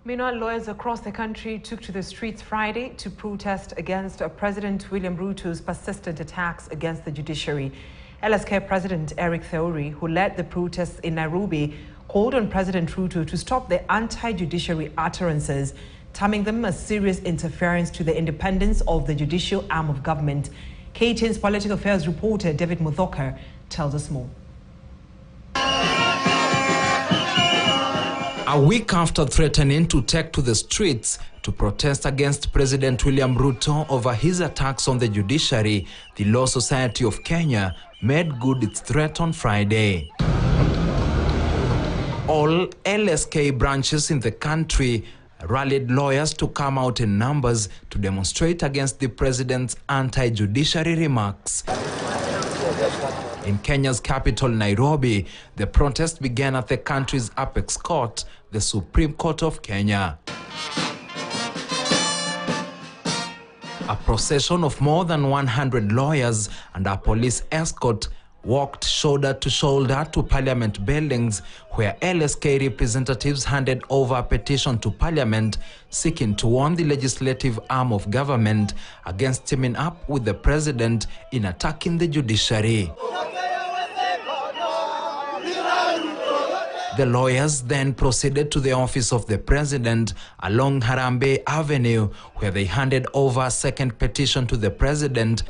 Meanwhile, lawyers across the country took to the streets Friday to protest against President William Ruto's persistent attacks against the judiciary. LSK President Eric Theory, who led the protests in Nairobi, called on President Ruto to stop the anti-judiciary utterances, terming them a serious interference to the independence of the judicial arm of government. KTN's political affairs reporter David Muthoka tells us more. A week after threatening to take to the streets to protest against President William Ruto over his attacks on the judiciary, the Law Society of Kenya made good its threat on Friday. All LSK branches in the country rallied lawyers to come out in numbers to demonstrate against the president's anti-judiciary remarks. In Kenya's capital, Nairobi, the protest began at the country's apex court, the Supreme Court of Kenya. A procession of more than 100 lawyers and a police escort walked shoulder to shoulder to Parliament buildings, where LSK representatives handed over a petition to Parliament seeking to warn the legislative arm of government against teaming up with the president in attacking the judiciary. The lawyers then proceeded to the office of the president along Harambee Avenue, where they handed over a second petition to the president,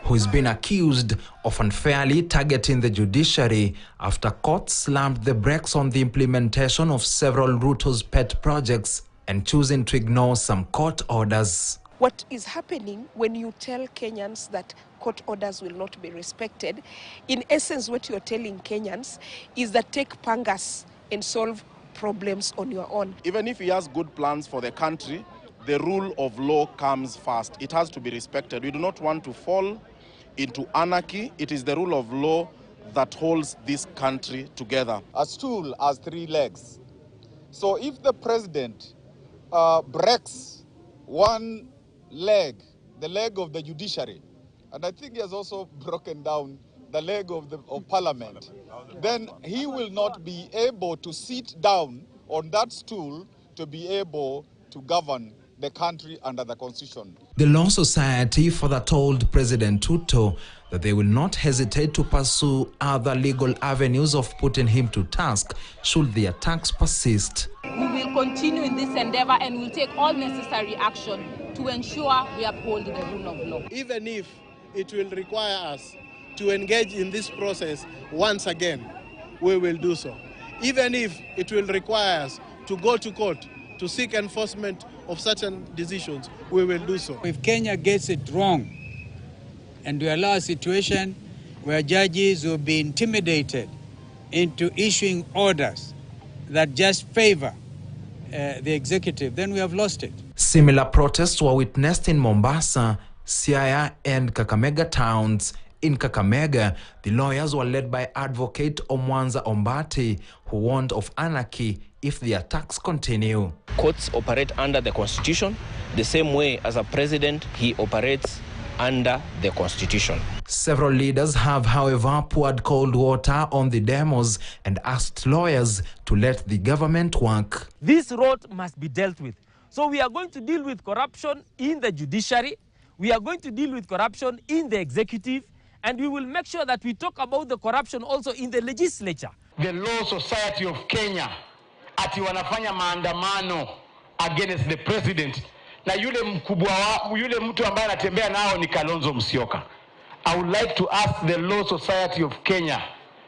who is being accused of unfairly targeting the judiciary after courts slammed the brakes on the implementation of several Ruto's pet projects and choosing to ignore some court orders. What is happening when you tell Kenyans that court orders will not be respected, in essence what you're telling Kenyans is that take pangas and solve problems on your own. Even if he has good plans for the country, the rule of law comes first. It has to be respected. We do not want to fall into anarchy. It is the rule of law that holds this country together. A stool has three legs. So if the president breaks one leg, the leg of the judiciary, and I think he has also broken down the leg of parliament, then he will not be able to sit down on that stool to be able to govern the country under the constitution. The Law Society further told President Ruto that they will not hesitate to pursue other legal avenues of putting him to task should the attacks persist. We will continue in this endeavor and will take all necessary action to ensure we uphold the rule of law. Even if it will require us to engage in this process once again, we will do so. Even if it will require us to go to court to seek enforcement of certain decisions, we will do so. If Kenya gets it wrong and we allow a situation where judges will be intimidated into issuing orders that just favor the executive, then we have lost it. Similar protests were witnessed in Mombasa, Siaya and Kakamega towns. In Kakamega, the lawyers were led by advocate Omwanza Ombati, who warned of anarchy if the attacks continue. Courts operate under the Constitution, the same way as a president, he operates under the Constitution. Several leaders have, however, poured cold water on the demos and asked lawyers to let the government work. This road must be dealt with. So we are going to deal with corruption in the judiciary, we are going to deal with corruption in the executive, and we will make sure that we talk about the corruption also in the legislature. The Law Society of Kenya ati wanafanya maandamano against the president, na yule mkubwa yule mtu ambaye anatembea nao ni Kalonzo Musyoka. I would like to ask the Law Society of Kenya,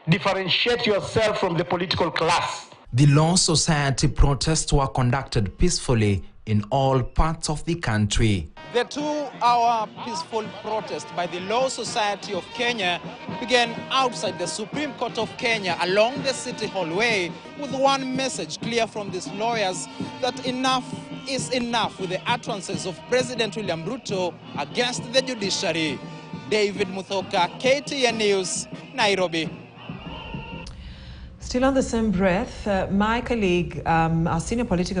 differentiate yourself from the political class. The Law Society protests were conducted peacefully in all parts of the country. The 2-hour peaceful protest by the Law Society of Kenya began outside the Supreme Court of Kenya along the City Hallway with one message clear from these lawyers that enough is enough with the utterances of President William Ruto against the judiciary. David Muthoka, KTN News, Nairobi. Still on the same breath, my colleague, our senior political